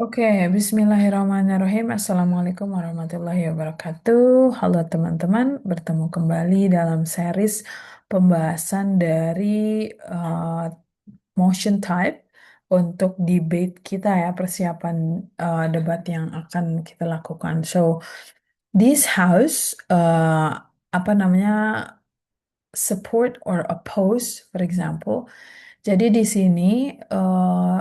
Oke, Bismillahirrahmanirrahim. Assalamualaikum warahmatullahi wabarakatuh. Halo teman-teman, bertemu kembali dalam series pembahasan dari uh, motion type untuk debate kita ya, persiapan debat yang akan kita lakukan. So, this house, apa namanya, support or oppose, for example. Jadi di sini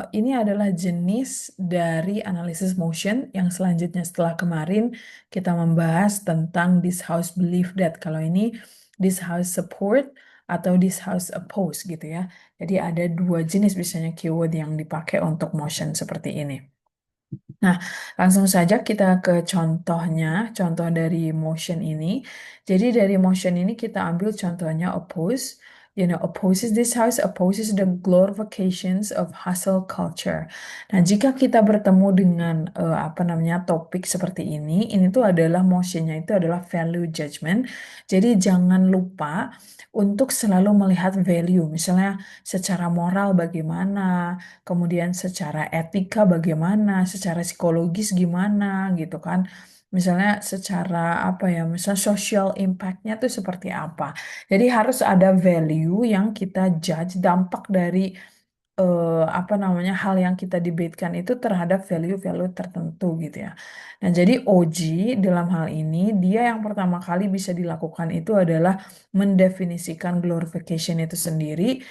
ini adalah jenis dari analisis motion yang selanjutnya setelah kemarin kita membahas tentang this house believe that, kalau ini this house support atau this house oppose gitu ya. Jadi ada dua jenis biasanya keyword yang dipakai untuk motion seperti ini. Nah, langsung saja kita ke contohnya, contoh dari motion ini. Jadi dari motion ini kita ambil contohnya oppose. Opposes this house, opposes the glorifications of hustle culture. Nah, jika kita bertemu dengan apa namanya topik seperti ini tuh adalah motionnya itu adalah value judgment. Jadi jangan lupa untuk selalu melihat value, misalnya secara moral bagaimana, kemudian secara etika bagaimana, secara psikologis gimana gitu kan. Misalnya secara apa ya, misalnya social impact-nya tuh seperti apa. Jadi harus ada value yang kita judge dampak dari apa namanya hal yang kita debatekan itu terhadap value-value tertentu gitu ya. Nah, jadi OG dalam hal ini dia yang pertama kali bisa dilakukan itu adalah mendefinisikan glorification itu sendiri,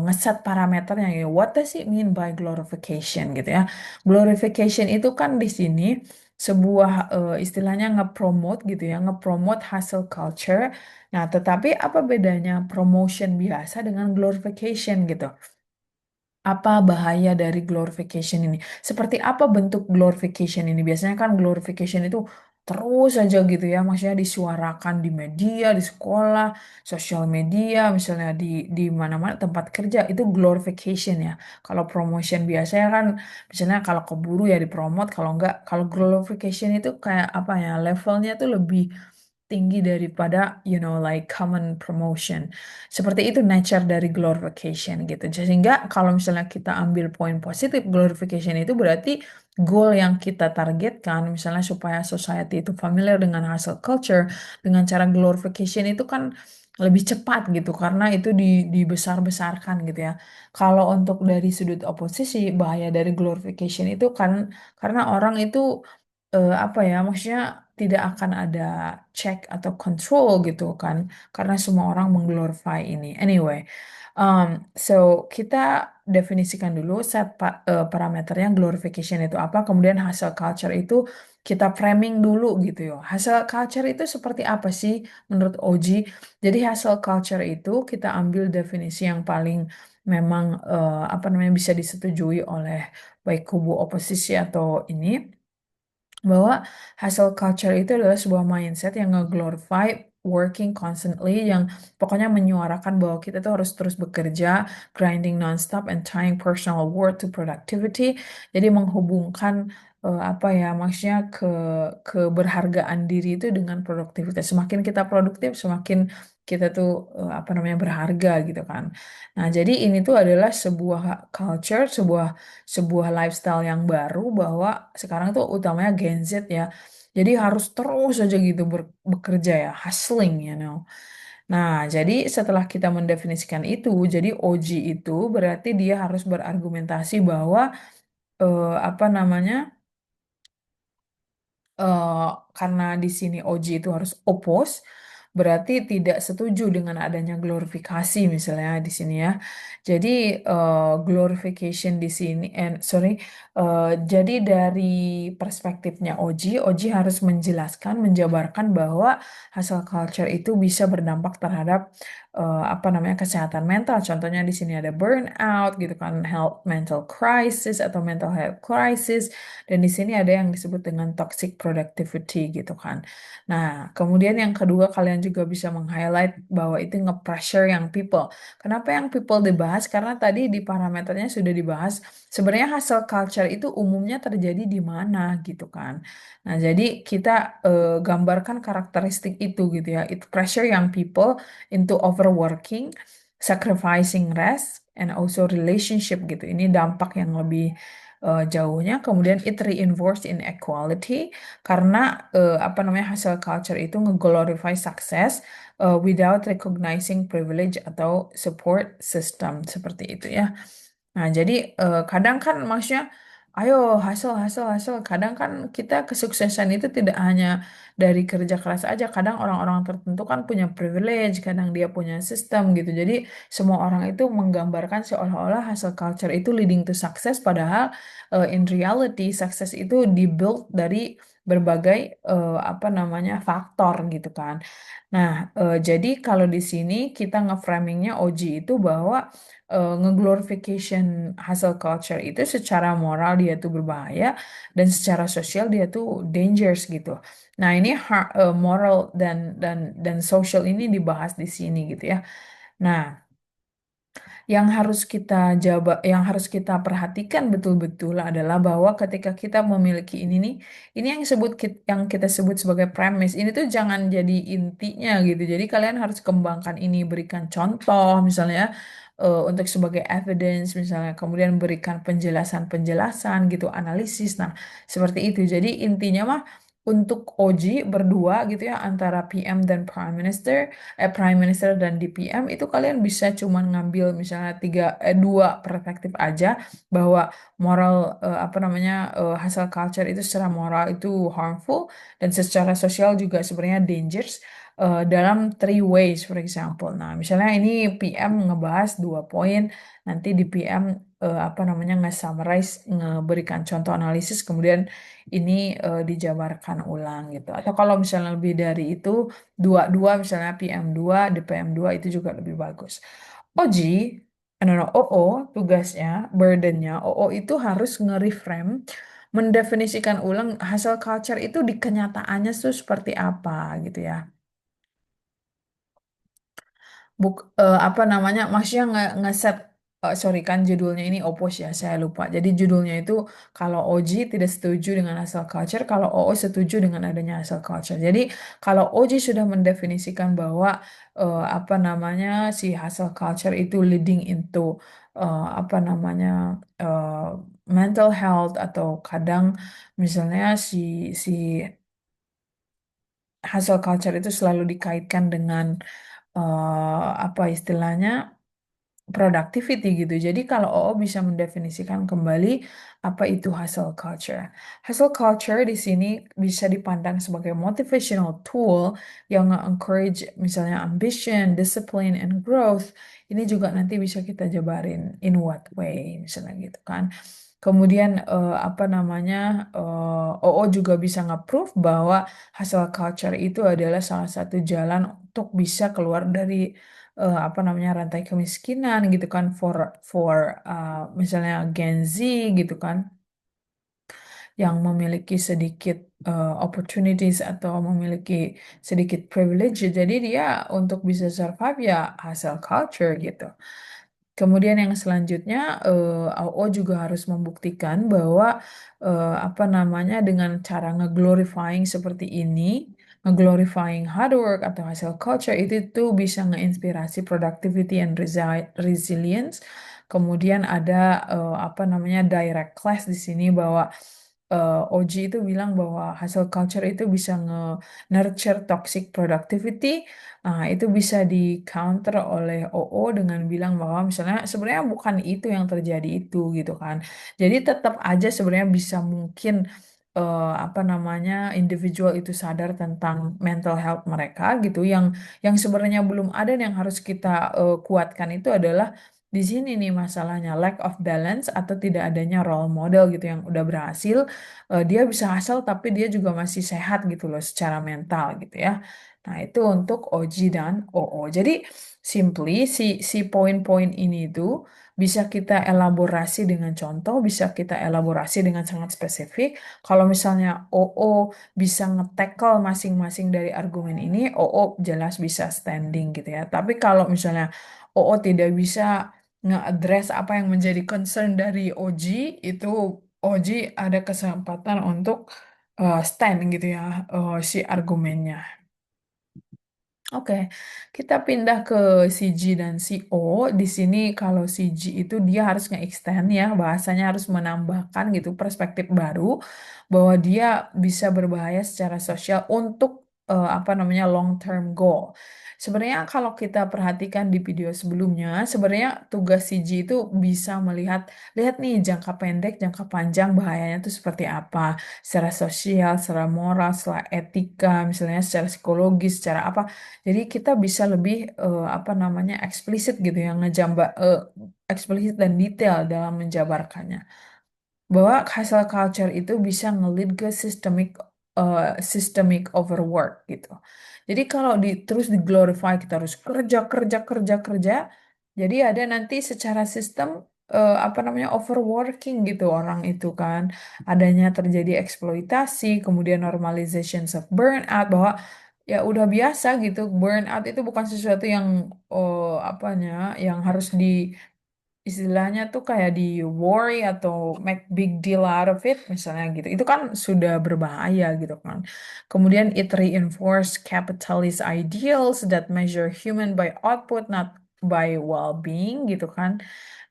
ngeset parameternya ya. What does it mean by glorification gitu ya. Glorification itu kan di sini sebuah istilahnya nge-promote gitu ya, nge-promote hustle culture. Nah, tetapi apa bedanya promotion biasa dengan glorification gitu? Apa bahaya dari glorification ini? Seperti apa bentuk glorification ini? Biasanya kan glorification itu terus aja gitu ya, maksudnya disuarakan di media, di sekolah, sosial media, misalnya di mana-mana tempat kerja itu glorification ya. Kalau promotion biasanya kan, misalnya kalau keburu ya dipromot, kalau enggak, kalau glorification itu kayak apa ya, levelnya tuh lebih tinggi daripada like common promotion. Seperti itu nature dari glorification gitu. Sehingga kalau misalnya kita ambil poin positif glorification itu berarti goal yang kita targetkan misalnya supaya society itu familiar dengan hustle culture dengan cara glorification itu kan lebih cepat gitu karena itu dibesar-besarkan gitu ya. Kalau untuk dari sudut oposisi bahaya dari glorification itu kan karena orang itu apa ya maksudnya tidak akan ada check atau control gitu kan karena semua orang mengglorify ini. Anyway, um, so kita definisikan dulu parameternya glorification itu apa, kemudian hustle culture itu kita framing dulu gitu ya. Hustle culture itu seperti apa sih menurut Oji? Jadi hustle culture itu kita ambil definisi yang paling memang apa namanya bisa disetujui oleh baik kubu oposisi atau ini, bahwa hustle culture itu adalah sebuah mindset yang nge-glorify working constantly, yang pokoknya menyuarakan bahwa kita tuh harus terus bekerja, grinding nonstop and tying personal worth to productivity. Jadi menghubungkan apa ya maksudnya keberhargaan diri itu dengan produktivitas. Semakin kita produktif, semakin kita tuh apa namanya berharga gitu kan. Nah, jadi ini tuh adalah sebuah culture, sebuah lifestyle yang baru bahwa sekarang tuh utamanya Gen Z ya. Jadi harus terus aja gitu bekerja ya, hustling, you know. Nah, jadi setelah kita mendefinisikan itu, jadi OG itu berarti dia harus berargumentasi bahwa apa namanya eh, karena di sini OG itu harus oppose, berarti tidak setuju dengan adanya glorifikasi misalnya di sini ya. Jadi glorification di sini, sorry, jadi dari perspektifnya OG harus menjelaskan, menjabarkan bahwa hustle culture itu bisa berdampak terhadap apa namanya kesehatan mental. Contohnya di sini ada burnout gitu kan, health mental crisis atau mental health crisis. Dan di sini ada yang disebut dengan toxic productivity gitu kan. Nah, kemudian yang kedua kalian juga bisa meng-highlight bahwa itu nge-pressure yang people. Kenapa yang people dibahas? Karena tadi di parameternya sudah dibahas. Sebenarnya hustle culture itu umumnya terjadi di mana gitu kan. Nah, jadi kita gambarkan karakteristik itu gitu ya. It pressure young people into overworking, sacrificing rest, and also relationship gitu. Ini dampak yang lebih jauhnya. Kemudian it reinforce inequality karena apa namanya hustle culture itu nge-glorify success without recognizing privilege atau support system seperti itu ya. Nah, jadi kadang kan maksudnya, ayo hasil, hasil, hasil. Kadang kan kita kesuksesan itu tidak hanya dari kerja keras aja. Kadang orang-orang tertentu kan punya privilege, kadang dia punya sistem gitu. Jadi semua orang itu menggambarkan seolah-olah hasil culture itu leading to success, padahal in reality sukses itu dibuild dari berbagai apa namanya faktor gitu kan. Nah, jadi kalau di sini kita nge-framingnya OG itu bahwa nge-glorification hustle culture itu secara moral dia tuh berbahaya dan secara sosial dia tuh dangerous gitu. Nah, ini moral dan social ini dibahas di sini gitu ya. Nah, yang harus kita yang harus kita perhatikan betul-betul adalah bahwa ketika kita memiliki ini nih, ini yang yang kita sebut sebagai premise. Ini tuh jangan jadi intinya gitu. Jadi kalian harus kembangkan ini, berikan contoh misalnya untuk sebagai evidence misalnya, kemudian berikan penjelasan-penjelasan gitu, analisis. Nah, seperti itu. Jadi intinya mah untuk OG berdua gitu ya antara PM dan Prime Minister dan DPM itu kalian bisa cuman ngambil misalnya dua perspektif aja bahwa moral apa namanya hasil culture itu secara moral itu harmful dan secara sosial juga sebenarnya dangerous dalam three ways for example. Nah, misalnya ini PM ngebahas 2 poin, nanti DPM apa namanya nge-summarize, ngeberikan contoh analisis, kemudian ini dijabarkan ulang gitu. Atau kalau misalnya lebih dari itu dua misalnya PM2, DPM2 itu juga lebih bagus. OG, OO tugasnya, burdennya, OO itu harus nge-reframe, mendefinisikan ulang hasil culture itu di kenyataannya tuh seperti apa gitu ya. Apa namanya maksudnya ngeset sorry kan judulnya ini opos ya saya lupa jadi judulnya itu kalau OG tidak setuju dengan asal culture kalau OO setuju dengan adanya asal culture jadi kalau OG sudah mendefinisikan bahwa apa namanya si hustle culture itu leading into apa namanya eh, mental health atau kadang misalnya si hustle culture itu selalu dikaitkan dengan apa istilahnya productivity gitu. Jadi kalau OO bisa mendefinisikan kembali apa itu hustle culture. Hustle culture di sini bisa dipandang sebagai motivational tool yang encourage misalnya ambition, discipline, and growth. Ini juga nanti bisa kita jabarin in what way misalnya gitu kan. Kemudian apa namanya OO juga bisa nge-proof bahwa hustle culture itu adalah salah satu jalan untuk bisa keluar dari apa namanya rantai kemiskinan gitu kan for misalnya Gen Z gitu kan yang memiliki sedikit opportunities atau memiliki sedikit privilege jadi dia untuk bisa survive ya hasil culture gitu. Kemudian yang selanjutnya, AO juga harus membuktikan bahwa apa namanya dengan cara nge-glorifying seperti ini, nge-glorifying hard work atau hasil culture itu tuh bisa ngeinspirasi productivity and resilience. Kemudian ada apa namanya direct class di sini bahwa OG itu bilang bahwa hasil culture itu bisa nge-nurture toxic productivity. Nah, itu bisa di counter oleh OO dengan bilang bahwa misalnya sebenarnya bukan itu yang terjadi itu gitu kan. Jadi tetap aja sebenarnya bisa mungkin apa namanya individual itu sadar tentang mental health mereka gitu. Yang sebenarnya belum ada dan yang harus kita kuatkan itu adalah di sini nih masalahnya lack of balance atau tidak adanya role model gitu yang udah berhasil. Dia bisa asal tapi dia juga masih sehat gitu loh secara mental gitu ya. Nah, itu untuk OG dan OO. Jadi, simply si poin-poin ini tuh bisa kita elaborasi dengan contoh, bisa kita elaborasi dengan sangat spesifik. Kalau misalnya OO bisa nge-tackle masing-masing dari argumen ini, OO jelas bisa standing gitu ya. Tapi kalau misalnya OO tidak bisa nge-address apa yang menjadi concern dari OG, itu OG ada kesempatan untuk stand gitu ya, si argumennya. Oke, kita pindah ke CG dan CO. Di sini kalau CG itu dia harus nge-extend ya, bahasanya harus menambahkan gitu perspektif baru bahwa dia bisa berbahaya secara sosial untuk apa namanya long term goal. Sebenarnya kalau kita perhatikan di video sebelumnya, sebenarnya tugas CG itu bisa melihat, lihat nih jangka pendek, jangka panjang bahayanya itu seperti apa, secara sosial, secara moral, secara etika, misalnya secara psikologis, secara apa. Jadi kita bisa lebih apa namanya eksplisit gitu ya eksplisit dan detail dalam menjabarkannya bahwa hustle culture itu bisa nge-lead ke systemic overwork gitu. Jadi kalau terus diglorify kita harus kerja kerja kerja kerja, jadi ada nanti secara sistem apa namanya overworking gitu orang itu kan, adanya terjadi eksploitasi, kemudian normalization of burnout bahwa ya udah biasa gitu burnout itu bukan sesuatu yang apanya yang harus istilahnya tuh kayak di worry atau make big deal out of it misalnya gitu. Itu kan sudah berbahaya gitu kan. Kemudian it reinforce capitalist ideals that measure human by output not by well-being gitu kan.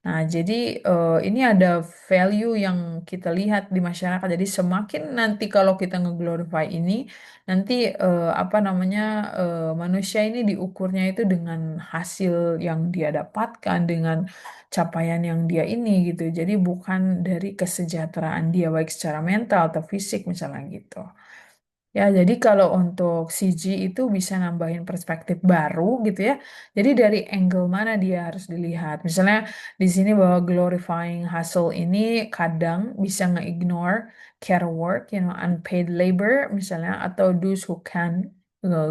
Nah, jadi ini ada value yang kita lihat di masyarakat. Jadi semakin nanti kalau kita nge-glorify ini, nanti apa namanya manusia ini diukurnya itu dengan hasil yang dia dapatkan, dengan capaian yang dia ini gitu. Jadi bukan dari kesejahteraan dia baik secara mental atau fisik misalnya gitu. Ya, jadi kalau untuk CG itu bisa nambahin perspektif baru gitu ya. Jadi dari angle mana dia harus dilihat. Misalnya di sini bahwa glorifying hustle ini kadang bisa nge-ignore care work, unpaid labor misalnya, atau those who can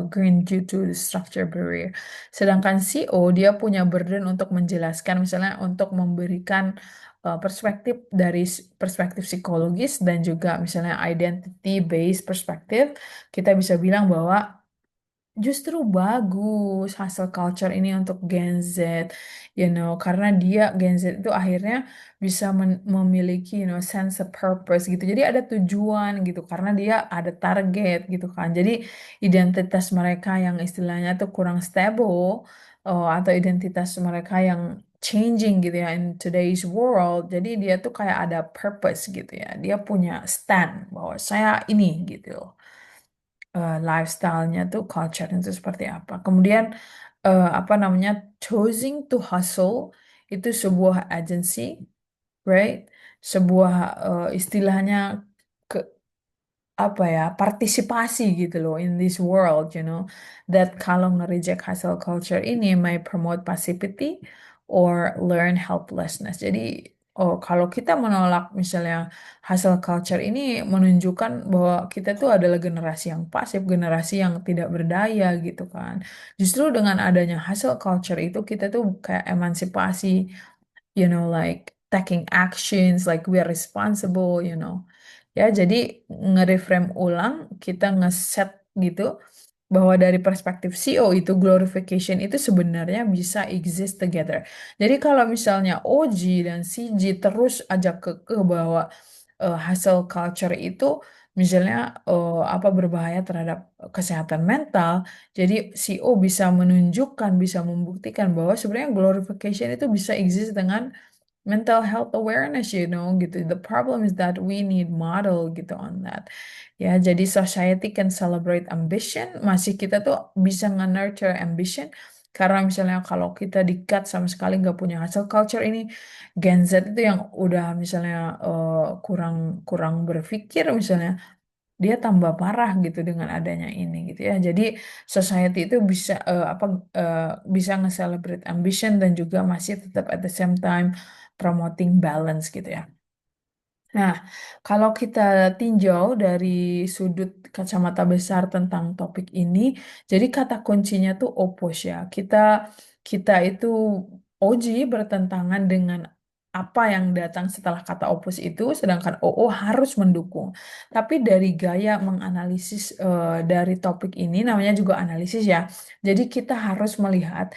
green due to the structure barrier. Sedangkan CEO dia punya burden untuk menjelaskan misalnya untuk memberikan perspektif dari perspektif psikologis dan juga misalnya identity based perspektif, kita bisa bilang bahwa justru bagus hustle culture ini untuk Gen Z, karena dia Gen Z itu akhirnya bisa memiliki, sense of purpose gitu. Jadi ada tujuan gitu, karena dia ada target gitu kan. Jadi identitas mereka yang istilahnya tuh kurang stable, atau identitas mereka yang changing gitu ya in today's world. Jadi dia tuh kayak ada purpose gitu ya. Dia punya stand bahwa saya ini gitu lifestyle-nya tuh culture-nya itu seperti apa. Kemudian apa namanya choosing to hustle itu sebuah agency, right? Sebuah istilahnya ke apa ya partisipasi gitu loh in this world, that kalau nge-reject hustle culture ini may promote passivity or learn helplessness. Jadi oh kalau kita menolak misalnya hustle culture ini menunjukkan bahwa kita tuh adalah generasi yang pasif, generasi yang tidak berdaya gitu kan. Justru dengan adanya hustle culture itu kita tuh kayak emansipasi, like taking actions like we are responsible. Ya, jadi nge-reframe ulang, kita nge-set gitu bahwa dari perspektif CEO itu glorification itu sebenarnya bisa exist together. Jadi kalau misalnya OG dan CG terus aja ke bahwa hustle culture itu misalnya apa berbahaya terhadap kesehatan mental, jadi CEO bisa menunjukkan, bisa membuktikan bahwa sebenarnya glorification itu bisa exist dengan mental health awareness, gitu. The problem is that we need model gitu on that. Ya, jadi society can celebrate ambition, masih kita tuh bisa nge-nurture ambition, karena misalnya kalau kita di-cut sama sekali nggak punya hustle culture ini, Gen Z itu yang udah misalnya kurang kurang berpikir misalnya, dia tambah parah gitu dengan adanya ini gitu ya. Jadi society itu bisa apa eh, bisa nge-celebrate ambition dan juga masih tetap at the same time promoting balance gitu ya. Nah, kalau kita tinjau dari sudut kacamata besar tentang topik ini, jadi kata kuncinya tuh opos ya. Kita itu OG bertentangan dengan apa yang datang setelah kata opus itu, sedangkan OO harus mendukung. Tapi dari gaya menganalisis dari topik ini, namanya juga analisis ya. Jadi kita harus melihat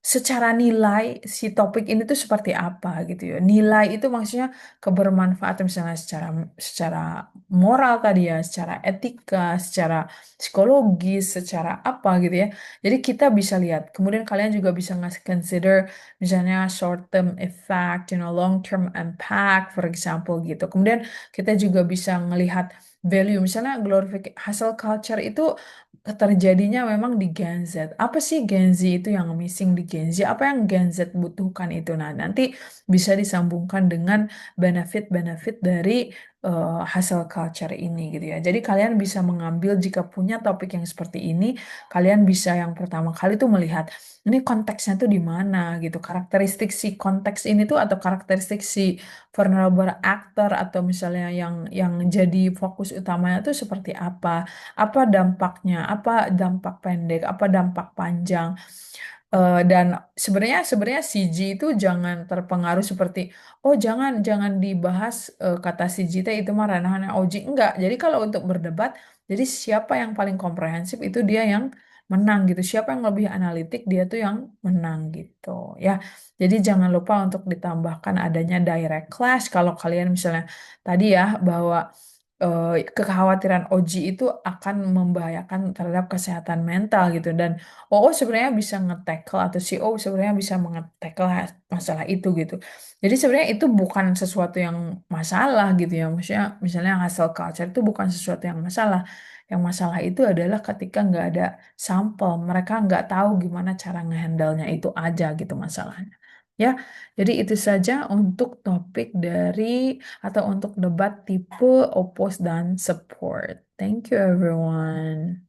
secara nilai si topik ini tuh seperti apa gitu ya. Nilai itu maksudnya kebermanfaatan misalnya secara secara moral tadi ya, secara etika, secara psikologis, secara apa gitu ya. Jadi kita bisa lihat. Kemudian kalian juga bisa ngasih consider misalnya short term effect, long term impact for example gitu. Kemudian kita juga bisa ngelihat value misalnya glorification hustle culture itu terjadinya memang di Gen Z. Apa sih Gen Z itu yang missing di Gen Z? Apa yang Gen Z butuhkan itu? Nah, nanti bisa disambungkan dengan benefit-benefit dari hustle culture ini gitu ya. Jadi kalian bisa mengambil jika punya topik yang seperti ini, kalian bisa yang pertama kali tuh melihat ini konteksnya tuh di mana gitu. Karakteristik si konteks ini tuh atau karakteristik si vulnerable actor atau misalnya yang jadi fokus utamanya tuh seperti apa dampaknya, apa dampak pendek, apa dampak panjang. Dan sebenarnya sebenarnya CG itu jangan terpengaruh seperti oh jangan jangan dibahas kata CG itu mah ranahnya OJ enggak. Jadi kalau untuk berdebat, jadi siapa yang paling komprehensif itu dia yang menang gitu. Siapa yang lebih analitik dia tuh yang menang gitu ya. Jadi jangan lupa untuk ditambahkan adanya direct clash kalau kalian misalnya tadi ya bahwa kekhawatiran Oji itu akan membahayakan terhadap kesehatan mental gitu dan OO sebenarnya bisa nge-tackle atau CEO sebenarnya bisa nge-tackle masalah itu gitu. Jadi sebenarnya itu bukan sesuatu yang masalah gitu ya. Maksudnya misalnya hustle culture itu bukan sesuatu yang masalah. Yang masalah itu adalah ketika nggak ada sampel, mereka nggak tahu gimana cara ngehandle-nya itu aja gitu masalahnya. Ya, jadi itu saja untuk topik dari atau untuk debat tipe oppose dan support. Thank you everyone.